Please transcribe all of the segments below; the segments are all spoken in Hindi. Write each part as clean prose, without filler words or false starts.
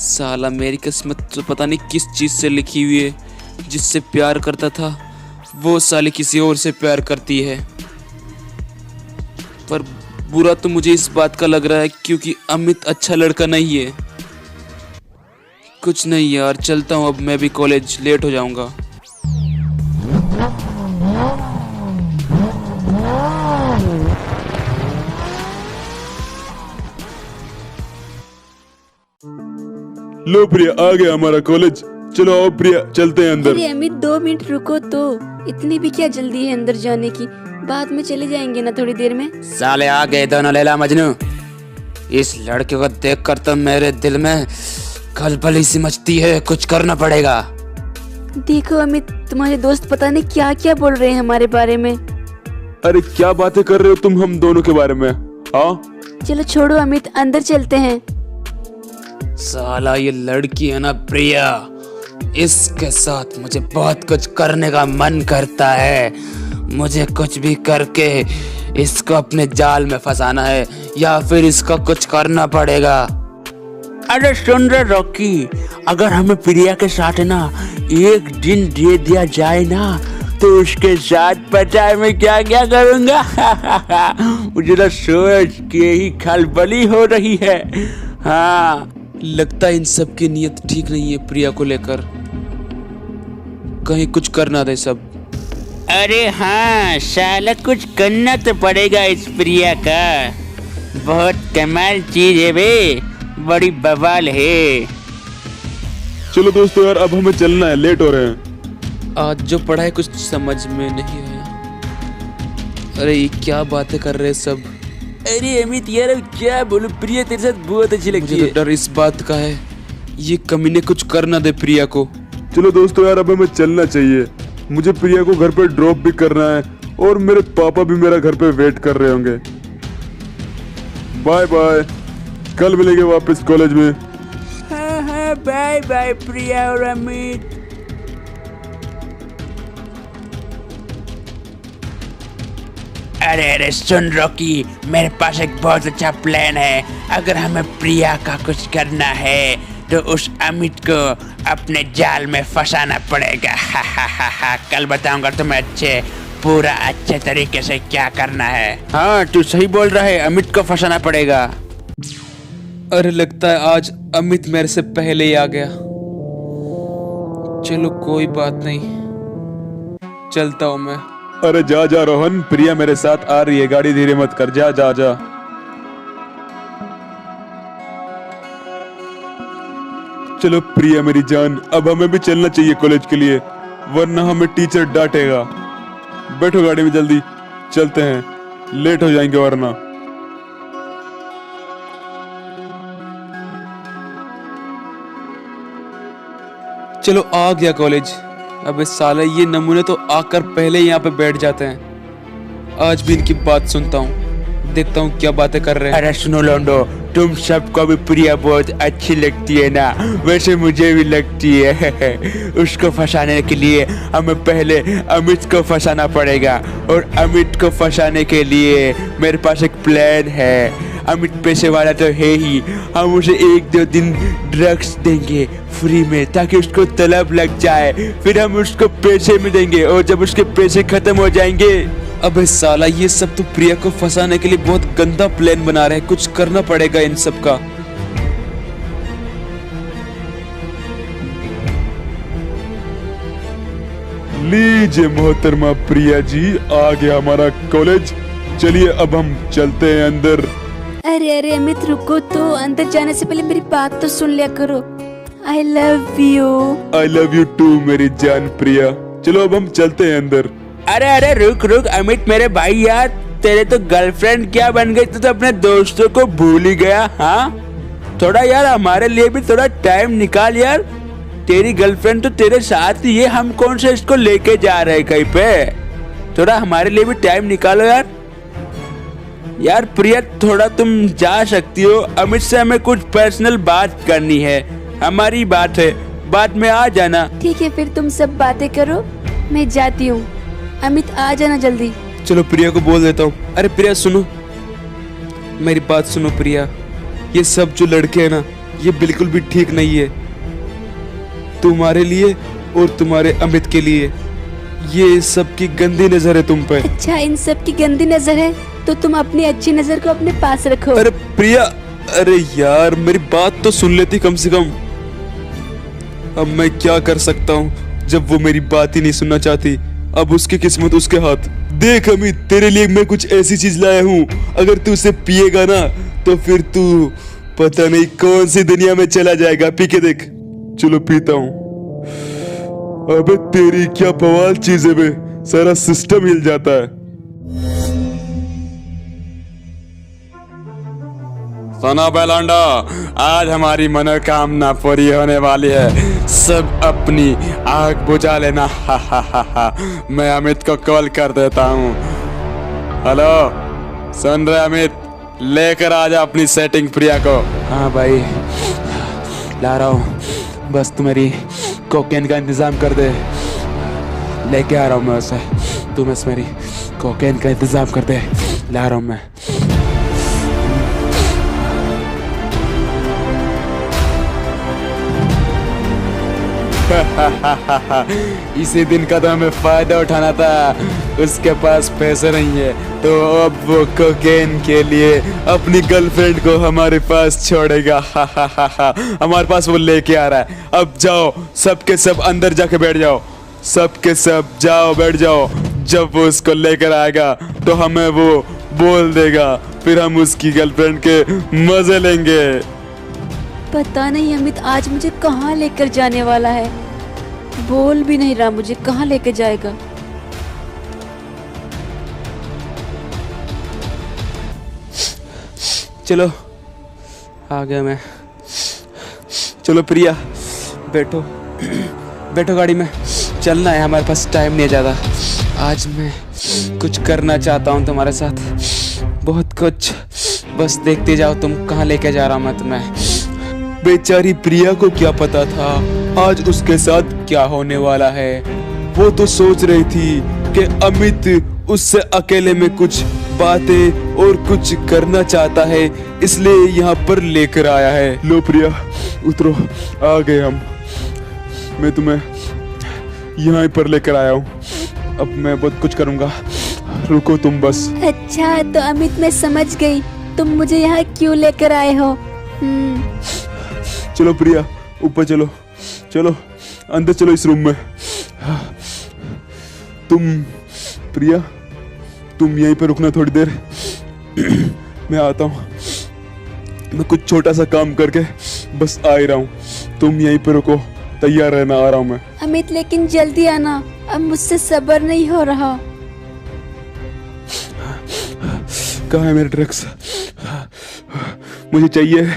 साला मेरी किस्मत तो पता नहीं किस चीज़ से लिखी हुई है। जिससे प्यार करता था वो साली किसी और से प्यार करती है। पर बुरा तो मुझे इस बात का लग रहा है क्योंकि अमित अच्छा लड़का नहीं है। कुछ नहीं यार, चलता हूँ अब मैं भी कॉलेज, लेट हो जाऊंगा। लो प्रिया, आ गया हमारा कॉलेज। चलो आओ प्रिया, चलते हैं अंदर। अरे अमित 2 मिनट रुको तो, इतनी भी क्या जल्दी है अंदर जाने की? बाद में चले जाएंगे ना थोड़ी देर में। साले आ गए दोनों लैला मजनू। इस लड़के को देखकर तो मेरे दिल में खलबली सी मचती है। कुछ करना पड़ेगा। देखो अमित, तुम्हारे दोस्त पता नहीं क्या क्या बोल रहे हैं हमारे बारे में। अरे क्या बातें कर रहे हो तुम हम दोनों के बारे में? हाँ चलो छोड़ो अमित, अंदर चलते हैं। साला ये लड़की है ना प्रिया, इसके साथ मुझे बहुत कुछ करने का मन करता है। मुझे कुछ भी करके इसको अपने जाल में फंसाना है या फिर इसका कुछ करना पड़ेगा। अरे सुन रहे रॉकी, अगर हमें प्रिया के साथ ना एक दिन दे दिया जाए ना तो उसके साथ पता है मैं क्या क्या करूंगा। मुझे तो सोच के ही खलबली हो रही है। हाँ लगता है इन सब की नीयत ठीक नहीं है प्रिया को लेकर, कहीं कुछ कर ना दे सब। अरे हाँ साला कुछ करना तो पड़ेगा इस प्रिया का। बहुत कमाल चीज है बे, बड़ी बवाल है। चलो दोस्तों यार, अब हमें चलना है, लेट हो रहे हैं। आज जो पढ़ा है कुछ समझ में नहीं आया। अरे ये क्या बातें कर रहे हैं सब। अरे अमित यार अब क्या बोलूं, प्रिया तेरे साथ बहुत अच्छी लगती मुझे है। तो डर इस बात का है ये कमीने कुछ कर ना दे प्रिया को। चलो दोस्तों यार, अब हमें चलना चाहिए। मुझे प्रिया को घर पे ड्रॉप भी करना है और मेरे पापा भी मेरा घर पे वेट कर रहे होंगे। बाय बाय, कल मिलेंगे वापस कॉलेज में। हाँ हाँ बाय बाय प्रिया और अमित। अरे अरे सुन रॉकी, मेरे पास एक बहुत अच्छा प्लान है। अगर हमें प्रिया का कुछ करना है तो उस अमित को अपने जाल में फंसाना पड़ेगा। हा हा हा हा, कल बताऊंगा तुम्हें पूरा अच्छे तरीके से क्या करना है। हाँ तू सही बोल रहा है, अमित को फंसाना पड़ेगा। अरे लगता है आज अमित मेरे से पहले ही आ गया। चलो कोई बात नहीं, चलता हूँ मैं। अरे जा जा रोहन, प्रिया मेरे साथ आ रही है, गाड़ी धीरे मत कर, जा जा जा। चलो प्रिया मेरी जान, अब हमें भी चलना चाहिए कॉलेज के लिए, वरना हमें टीचर डांटेगा। बैठो गाड़ी में, जल्दी चलते हैं, लेट हो जाएंगे वरना। चलो आ गया कॉलेज। अबे साले ये नमूने तो आकर पहले ही यहाँ पे बैठ जाते हैं। आज भी इनकी बात सुनता हूँ, देखता हूँ क्या बातें कर रहे हैं। अरे सुनो लोंडो, तुम सबको भी प्रिया बहुत अच्छी लगती है ना? वैसे मुझे भी लगती है। उसको फंसाने के लिए हमें पहले अमित को फंसाना पड़ेगा और अमित को फंसाने के लिए मेरे पास एक प्लान है। अमित पैसे वाला तो है ही, हम उसे 1-2 दिन ड्रग्स देंगे फ्री में ताकि उसको तलब लग जाए। फिर हम उसको पैसे में देंगे और जब उसके पैसे खत्म हो जाएंगे। अबे साला ये सब तो प्रिया को फंसाने के लिए बहुत गंदा प्लान बना रहे हैं। कुछ करना पड़ेगा इन सब का। लीजिए मोहतरमा प्रिया जी, आ गया हमारा कॉलेज। चलिए अब हम चलते हैं अंदर। अरे अरे अमित रुको तो, अंदर जाने से पहले मेरी बात तो सुन लिया करो। I love you. I love you too मेरी जान प्रिया। चलो अब हम चलते हैं अंदर। अरे अरे रुक रुक अमित मेरे भाई, यार तेरे तो गर्लफ्रेंड क्या बन गई, तू तो अपने दोस्तों को भूल ही गया। हाँ थोड़ा यार हमारे लिए भी थोड़ा टाइम निकाल यार। तेरी गर्लफ्रेंड तो तेरे साथ ही है, हम कौन से इसको लेके जा रहे हैं कहीं पे? थोड़ा हमारे लिए भी टाइम निकालो यार। यार प्रिया थोड़ा तुम जा सकती हो, अमित से हमें कुछ पर्सनल बात करनी है, हमारी बात है, बाद में आ जाना। ठीक है फिर तुम सब बातें करो, मैं जाती हूँ। अमित आ जाना जल्दी। चलो प्रिया को बोल देता हूँ। अरे प्रिया सुनो, मेरी बात सुनो प्रिया। ये सब जो लड़के हैं ना, ये बिल्कुल भी ठीक नहीं है, तुम्हारे लिए और तुम्हारे अमित के लिए। ये सबकी गंदी नजर है तुम पे। अच्छा, इन सब की गंदी नजर है तो तुम अपनी अच्छी नजर को अपने पास रखो। अरे प्रिया, अरे यार मेरी बात तो सुन लेती कम से कम। अब मैं क्या कर सकता हूँ जब वो मेरी बात ही नहीं सुनना चाहती। अब उसकी किस्मत उसके हाथ। देख अमित, तेरे लिए मैं कुछ ऐसी चीज लाया हूँ, अगर तू उसे पिएगा ना तो फिर तू पता नहीं कौन सी दुनिया में चला जाएगा। पी के देख। चलो पीता हूँ। अबे तेरी क्या बवाल चीज है बे, सारा सिस्टम हिल जाता है। सुनो बेलंडो, आज हमारी मनोकामना पूरी होने वाली है। सब अपनी आग बुझा लेना। हा हा हा हा। मैं अमित को कॉल कर देता हूँ। हेलो, सुन रहे अमित? लेकर आ जा अपनी सेटिंग प्रिया को। हाँ भाई, ला रहा हूँ। बस तू मेरी कोकेन का इंतजाम कर दे। लेके आ रहा हूँ मैं उसे। तू बस मेरी कोकेन का इंतजाम कर दे। ला रहा हूँ मैं। इसी दिन का तो हमें फायदा उठाना था। उसके पास पैसे नहीं है तो अब वो कोकेन के लिए अपनी गर्लफ्रेंड को हमारे पास छोड़ेगा। हमारे पास वो लेके आ रहा है। अब जाओ सबके सब अंदर जाके बैठ जाओ। सबके सब जाओ, बैठ जाओ। जब वो उसको लेकर आएगा तो हमें वो बोल देगा, फिर हम उसकी गर्लफ्रेंड के मजे लेंगे। पता नहीं अमित आज मुझे कहाँ लेकर जाने वाला है। बोल भी नहीं रहा मुझे कहाँ लेकर जाएगा। चलो, आ गया मैं। चलो प्रिया, बैठो बैठो गाड़ी में। चलना है, हमारे पास टाइम नहीं है ज़्यादा। आज मैं कुछ करना चाहता हूँ तुम्हारे साथ, बहुत कुछ। बस देखते जाओ तुम कहाँ लेके जा रहा हूँ मैं तुम्हें। बेचारी प्रिया को क्या पता था आज उसके साथ क्या होने वाला है। वो तो सोच रही थी कि अमित उससे अकेले में कुछ बातें और कुछ करना चाहता है, इसलिए यहाँ पर लेकर आया है। लो प्रिया, उतरो, आ गए हम। मैं तुम्हें यहाँ पर लेकर आया हूँ। अब मैं बहुत कुछ करूँगा, रुको तुम बस। अच्छा तो अमित मैं समझ गई, तुम मुझे यहाँ क्यों लेकर आए हो। चलो प्रिया, ऊपर चलो, चलो अंदर चलो इस रूम में। तुम प्रिया, तुम यहीं पर रुकना थोड़ी देर। मैं आता हूँ। मैं कुछ छोटा सा काम करके बस आ ही रहा हूँ। तुम यहीं पर रुको, तैयार रहना, आ रहा हूँ मैं। अमित लेकिन जल्दी आना, अब मुझसे सब्र नहीं हो रहा। कहाँ है मेरे ड्रग्स? मुझे चाहिए।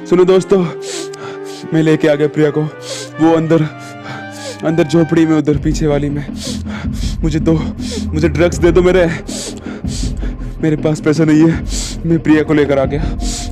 सुनो दोस्तों, मैं लेके आ गया प्रिया को। वो अंदर झोपड़ी में, उधर पीछे वाली में। मुझे मुझे ड्रग्स दे दो। मेरे पास पैसा नहीं है। मैं प्रिया को लेकर आ गया।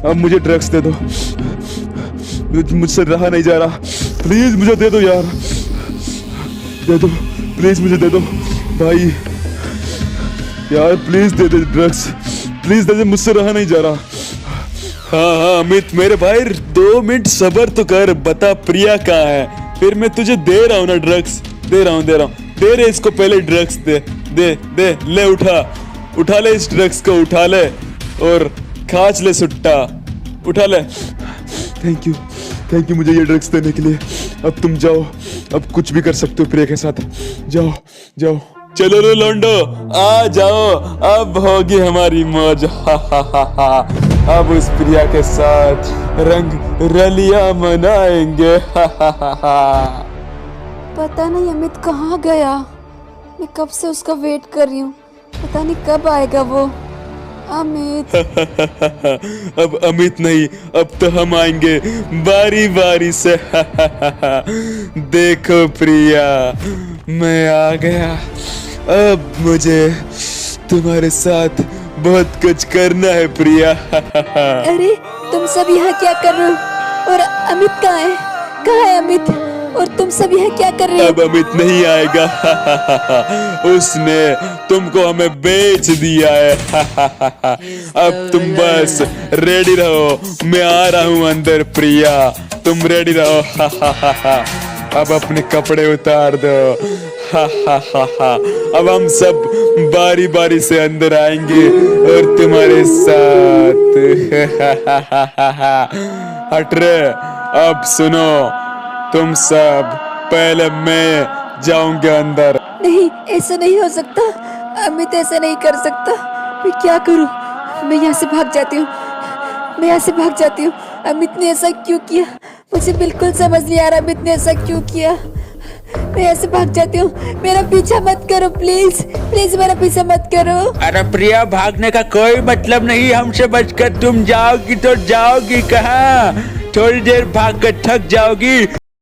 अब मुझे ड्रग्स दे दो। मुझसे रहा नहीं जा रहा। प्लीज मुझे दे दो यार, दे दो प्लीज, मुझे दे दो भाई यार, प्लीज दे दे ड्रग्स, प्लीज दे दे, मुझसे रहा नहीं जा रहा। हाँ अमित मेरे भाई, 2 मिनट सब्र तो कर। बता प्रिया कहाँ है, फिर मैं तुझे दे रहा हूँ ना ड्रग्स। दे रहा हूँ। दे रहे इसको पहले ड्रग्स। दे ले, उठा ले इस ड्रग्स को, उठा ले और खाच ले सुट्टा, उठा ले। थैंक यू मुझे ये ड्रग्स देने के लिए। अब तुम जाओ, अब कुछ भी कर सकते हो प्रिया के साथ। जाओ। चलो रे लौंडो, आ जाओ, अब होगी हमारी मौज। अब उस प्रिया के साथ रंग रलियां मनाएंगे। पता नहीं अमित कहाँ गया। मैं कब से उसका वेट कर रही हूँ, पता नहीं कब आएगा वो। अमित अब अमित नहीं, अब तो हम आएंगे बारी बारी से। देखो प्रिया, मैं आ गया। अब मुझे तुम्हारे साथ बहुत कुछ करना है प्रिया। अरे तुम सब यहाँ क्या कर रहे हो? और अमित कहाँ है? कहाँ है अमित? और तुम सब यहाँ क्या कर रहे हो? अब अमित नहीं आएगा। उसने तुमको हमें बेच दिया है। अब तुम बस रेडी रहो, मैं आ रहा हूँ अंदर। प्रिया तुम रेडी रहो। अब अपने कपड़े उतार दो। अब हम सब बारी बारी से अंदर आएंगे और तुम्हारे साथ। हट रे, अब सुनो तुम सब, पहले मैं जाऊंगा अंदर। नहीं, ऐसा नहीं हो सकता। अमित ऐसा नहीं कर सकता। मैं क्या करूं? मैं यहाँ से भाग जाती हूँ। मैं यहाँ से भाग जाती हूँ। अमित ने ऐसा क्यों किया? मुझे बिल्कुल समझ नहीं आ रहा अमित ने ऐसा क्यों किया। मैं यहाँ से भाग जाती हूँ। मेरा पीछा मत करो प्लीज, प्लीज मेरा पीछा मत करो। अरे प्रिया, भागने का कोई मतलब नहीं। हमसे बचकर तुम जाओगी तो जाओगी कहाँ? थोड़ी देर भाग कर थक जाओगी।